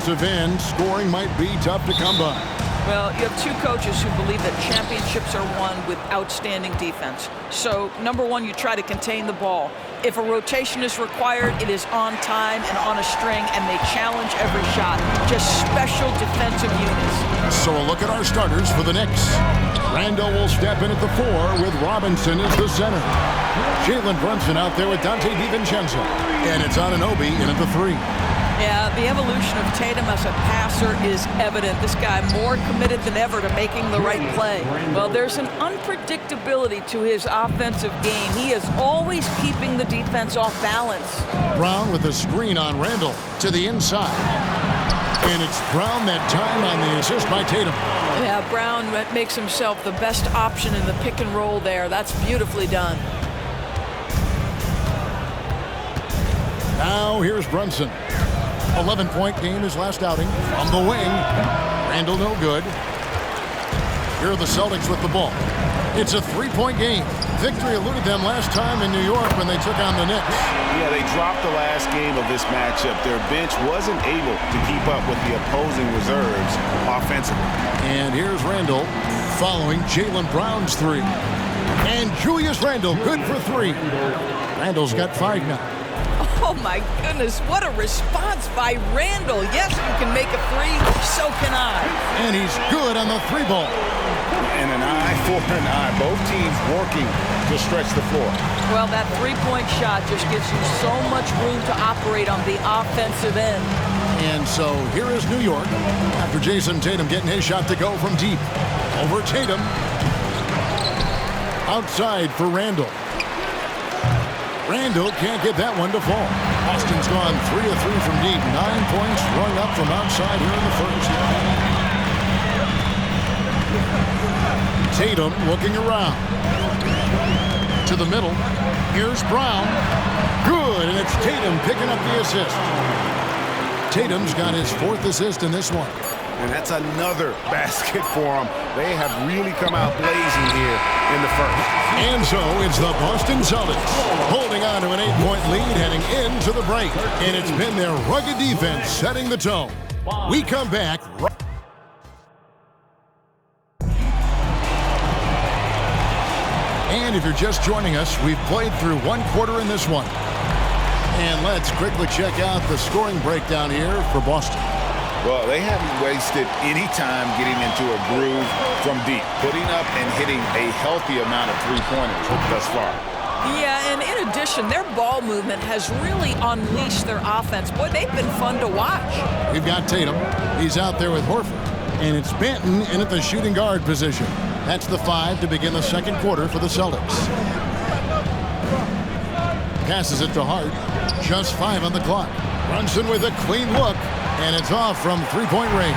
defensive end, scoring might be tough to come by. Well, you have two coaches who believe that championships are won with outstanding defense. So, number one, you try to contain the ball. If a rotation is required, it is on time and on a string, and they challenge every shot. Just special defensive units. So a look at our starters for the Knicks. Randall will step in at the 4 with Robinson as the center. Jalen Brunson out there with Dante DiVincenzo. And it's Anunoby in at the 3. Yeah, the evolution of Tatum as a passer is evident. This guy more committed than ever to making the right play. Well, there's an unpredictability to his offensive game. He is always keeping the defense off balance. Brown with a screen on Randall to the inside. And it's Brown that time on the assist by Tatum. Yeah, Brown makes himself the best option in the pick and roll there. That's beautifully done. Now here's Brunson. 11-point game his last outing. From the wing. Randall no good. Here are the Celtics with the ball. It's a 3-point game. Victory eluded them last time in New York when they took on the Knicks. Yeah, they dropped the last game of this matchup. Their bench wasn't able to keep up with the opposing reserves offensively. And here's Randall following Jaylen Brown's 3. And Julius Randle good for 3. Randall's got 5 now. Oh, my goodness. What a response by Randall. Yes, you can make a 3. So can I. And he's good on the 3 ball. And an eye for an eye. Both teams working to stretch the floor. Well, that 3-point shot just gives you so much room to operate on the offensive end. And so here is New York after Jason Tatum getting his shot to go from deep. Over Tatum. Outside for Randall. Randall can't get that one to fall. Boston's gone 3 of 3 from deep. 9 points rung up from outside here in the first. Tatum looking around. To the middle. Here's Brown. Good, and it's Tatum picking up the assist. Tatum's got his 4th assist in this one. And that's another basket for them. They have really come out blazing here in the first. And so it's the Boston Celtics holding on to an 8-point lead heading into the break. And it's been their rugged defense setting the tone. We come back. And if you're just joining us, we've played through 1 quarter in this one. And let's quickly check out the scoring breakdown here for Boston. Well, they haven't wasted any time getting into a groove from deep, putting up and hitting a healthy amount of three-pointers thus far. Yeah, and in addition, their ball movement has really unleashed their offense. Boy, they've been fun to watch. We've got Tatum. He's out there with Horford. And it's Banton in at the shooting guard position. That's the 5 to begin the second quarter for the Celtics. Passes it to Hart. Just 5 on the clock. Brunson with a clean look. And it's off from 3-point range.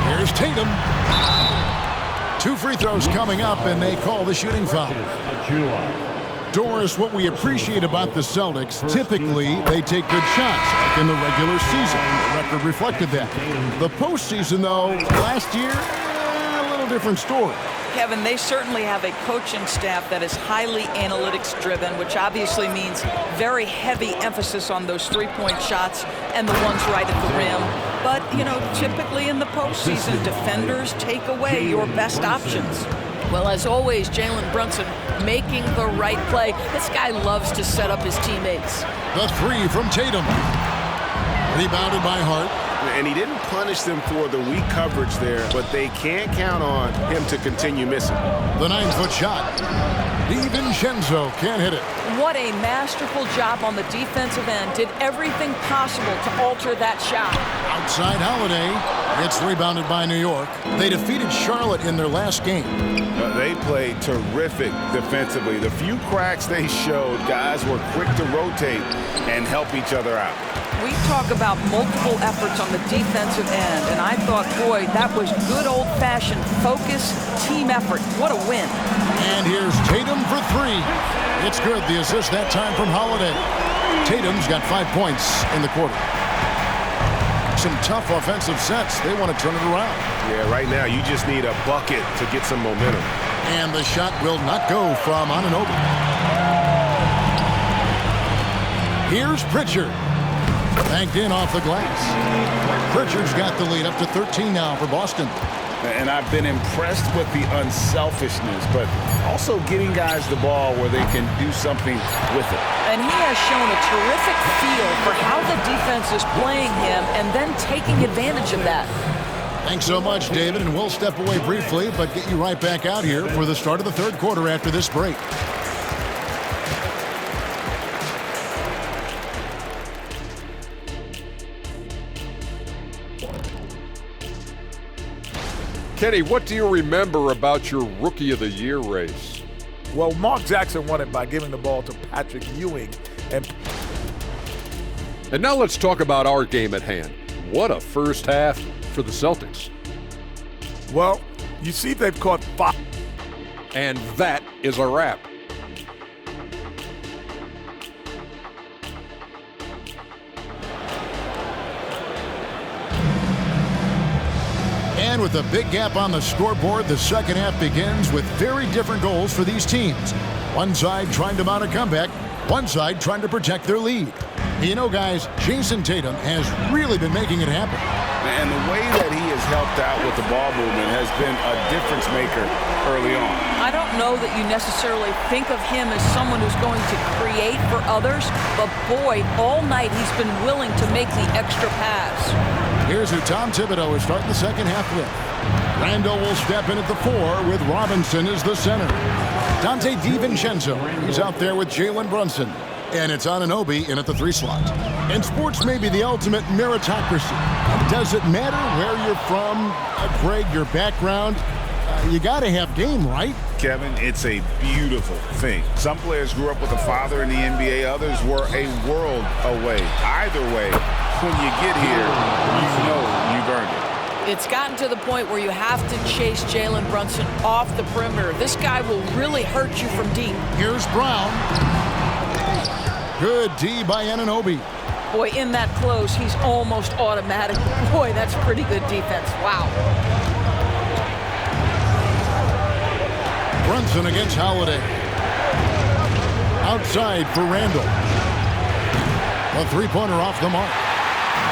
Here's Tatum. 2 free throws coming up, and they call the shooting foul. Doris, what we appreciate about the Celtics, typically they take good shots like in the regular season. The record reflected that. The postseason, though, last year, a little different story. Kevin, they certainly have a coaching staff that is highly analytics-driven, which obviously means very heavy emphasis on those 3-point shots and the ones right at the rim. But, you know, typically in the postseason, defenders take away your best options. Well, as always, Jalen Brunson making the right play. This guy loves to set up his teammates. The 3 from Tatum. Rebounded by Hart. And he didn't punish them for the weak coverage there, but they can't count on him to continue missing. The 9-foot shot. DiVincenzo can't hit it. What a masterful job on the defensive end. Did everything possible to alter that shot. Outside Holiday. It's rebounded by New York. They defeated Charlotte in their last game. They played terrific defensively. The few cracks they showed, guys were quick to rotate and help each other out. We talk about multiple efforts on the defensive end, and I thought, boy, that was good old-fashioned focus, team effort. What a win. And here's Tatum for 3. It's good. The assist that time from Holiday. Tatum's got 5 points in the quarter. Some tough offensive sets. They want to turn it around. Yeah, right now you just need a bucket to get some momentum. And the shot will not go from Anunoby. Here's Pritchard. Banked in off the glass. Pritchard's got the lead up to 13 now for Boston. And I've been impressed with the unselfishness, but also getting guys the ball where they can do something with it. And he has shown a terrific feel for how the defense is playing him and then taking advantage of that. Thanks so much, David, and we'll step away briefly, but get you right back out here for the start of the third quarter after this break. Kenny, what do you remember about your Rookie of the Year race? Well, Mark Jackson won it by giving the ball to Patrick Ewing. And now let's talk about our game at hand. What a first half for the Celtics. well, you see they've caught 5. And that is a wrap. And with a big gap on the scoreboard, the second half begins with very different goals for these teams. One side trying to mount a comeback, one side trying to protect their lead. You know, guys, Jason Tatum has really been making it happen. And the way that he has helped out with the ball movement has been a difference maker early on. I don't know that you necessarily think of him as someone who's going to create for others, but boy, all night he's been willing to make the extra pass. Here's who Tom Thibodeau is starting the second half with. Randall will step in at the 4 with Robinson as the center. Dante DiVincenzo, he's out there with Jalen Brunson. And it's Anunoby in at the 3 slot. And sports may be the ultimate meritocracy. Does it matter where you're from, Greg, your background? You got to have game, right? Kevin, it's a beautiful thing. Some players grew up with a father in the NBA. Others were a world away. Either way, when you get here, you know you've earned it. It's gotten to the point where you have to chase Jalen Brunson off the perimeter. This guy will really hurt you from deep. Here's Brown. Good D by Anunoby. Boy, in that close, he's almost automatic. Boy, that's pretty good defense. Wow. Brunson against Holiday. Outside for Randall. A three-pointer off the mark.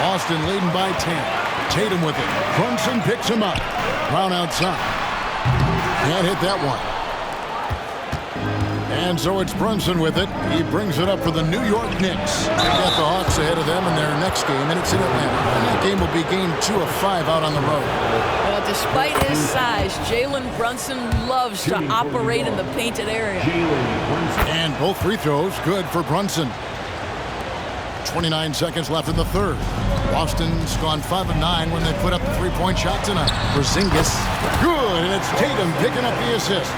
Boston leading by 10. Tatum with it. Brunson picks him up. Brown outside. Can't hit that one. And so it's Brunson with it. He brings it up for the New York Knicks. They've got the Hawks ahead of them in their next game, and it's in Atlanta. And that game will be game 2 of 5 out on the road. Well, despite his size, Jalen Brunson loves to operate in the painted area. And both free throws good for Brunson. 29 seconds left in the third. Boston's gone 5 of 9 when they put up the three-point shot tonight. Porzingis, good, and it's Tatum picking up the assist.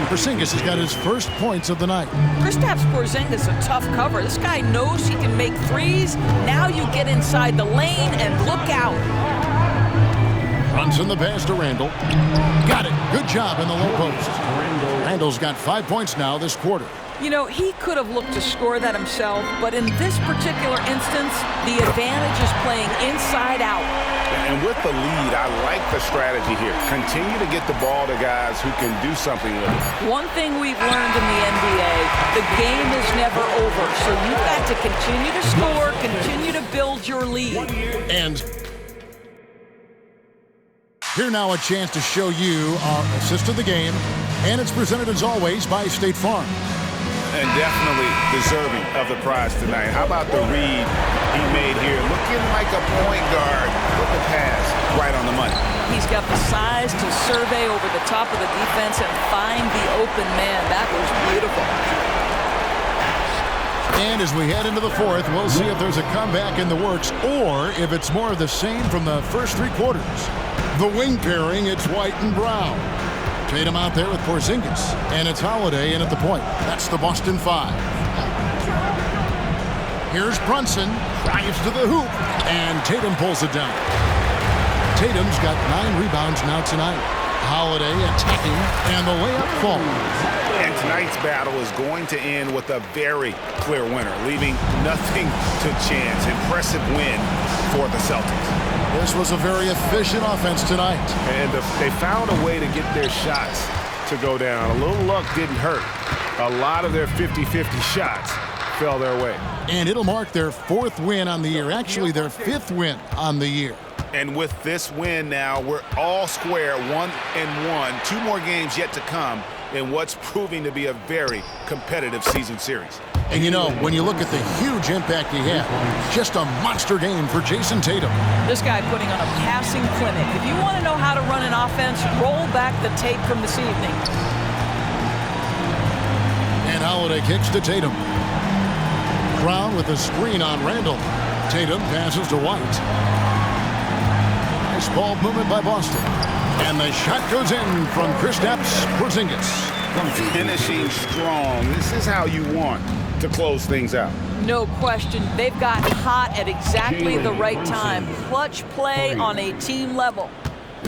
Porzingis has got his first points of the night. Kristaps Porzingis, a tough cover. This guy knows he can make threes. Now you get inside the lane and look out. Brunson the pass to Randall. Got it. Good job in the low post. Randall's got 5 points now this quarter. You know, he could have looked to score that himself, but in this particular instance, the advantage is playing inside out. And with the lead, I like the strategy here. Continue to get the ball to guys who can do something with it. One thing we've learned in the NBA, the game is never over. So you've got to continue to score, continue to build your lead. And here now a chance to show you our assist of the game. And it's presented as always by State Farm. And definitely deserving of the prize tonight. How about the read he made here? Looking like a point guard with the pass right on the money. He's got the size to survey over the top of the defense and find the open man. That was beautiful. And as we head into the fourth, we'll see if there's a comeback in the works or if it's more of the same from the first 3 quarters. The wing pairing, it's White and Brown. Tatum out there with Porzingis, and it's Holiday in at the point. That's the Boston 5. Here's Brunson, drives to the hoop, and Tatum pulls it down. Tatum's got 9 rebounds now tonight. Holiday attacking, and the layup falls. And tonight's battle is going to end with a very clear winner, leaving nothing to chance. Impressive win for the Celtics. This was a very efficient offense tonight. And they found a way to get their shots to go down. A little luck didn't hurt. A lot of their 50-50 shots fell their way. And it'll mark their 4th win on the year, actually their 5th win on the year. And with this win now, we're all square, 1-1. 2 more games yet to come in what's proving to be a very competitive season series. And you know, when you look at the huge impact he had, just a monster game for Jason Tatum. This guy putting on a passing clinic. If you want to know how to run an offense, roll back the tape from this evening. And Holiday kicks to Tatum. Brown with a screen on Randall. Tatum passes to White. Nice ball movement by Boston. And the shot goes in from Kristaps Porzingis. Finishing strong. This is how you want to close things out. No question. They've got hot at exactly the right time. Clutch play on a team level.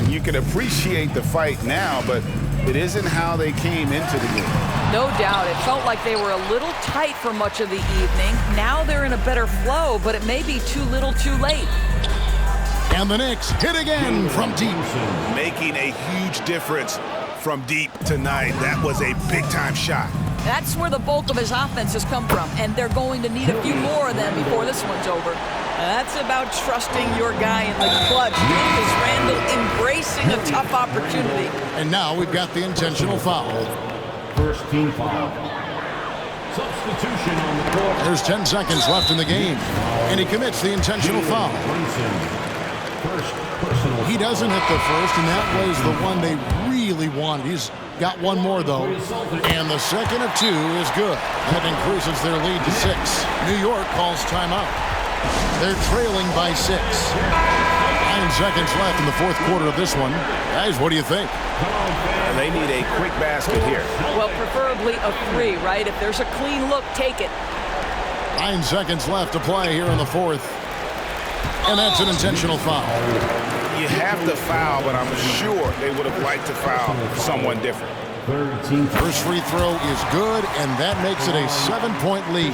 You can appreciate the fight now, but it isn't how they came into the game. No doubt. It felt like they were a little tight for much of the evening. Now they're in a better flow, but it may be too little too late. And the Knicks hit again from deep. Making a huge difference from deep tonight. That was a big-time shot. That's where the bulk of his offense has come from, and they're going to need a few more of them before this one's over. That's about trusting your guy in the clutch. Is Randall embracing a tough opportunity? And now we've got the intentional foul. First team foul. Substitution on the court. There's 10 seconds left in the game, and he commits the intentional foul. First personal. He doesn't hit the first, and that was the one they really wanted. He's got one more, though, and the second of 2 is good. That increases their lead to 6. New York calls timeout. They're trailing by 6. 9 seconds left in the 4th quarter of this one. Guys, what do you think? They need a quick basket here. Well, preferably a 3, right? If there's a clean look, take it. 9 seconds left to play here in the 4th. And that's an intentional foul. You have to foul, but I'm sure they would have liked to foul someone different. First free throw is good, and that makes it a 7-point lead.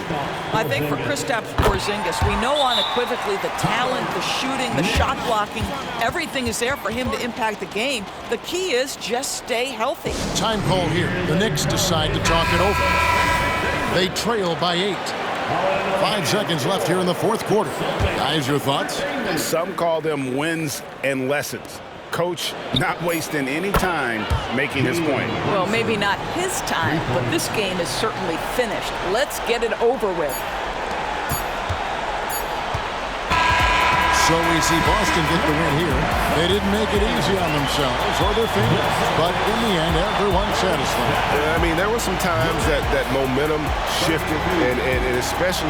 I think for Kristaps Porzingis, we know unequivocally the talent, the shooting, the shot blocking, everything is there for him to impact the game. The key is just stay healthy. Time call here. The Knicks decide to talk it over. They trail by 8. 5 seconds left here in the 4th quarter. Guys, your thoughts? Some call them wins and lessons. Coach not wasting any time making his point. Well, maybe not his time, but this game is certainly finished. Let's get it over with. So we see Boston get the win here. They didn't make it easy on themselves or their fans, but in the end, everyone's satisfied. I mean, there were some times that momentum shifted, and especially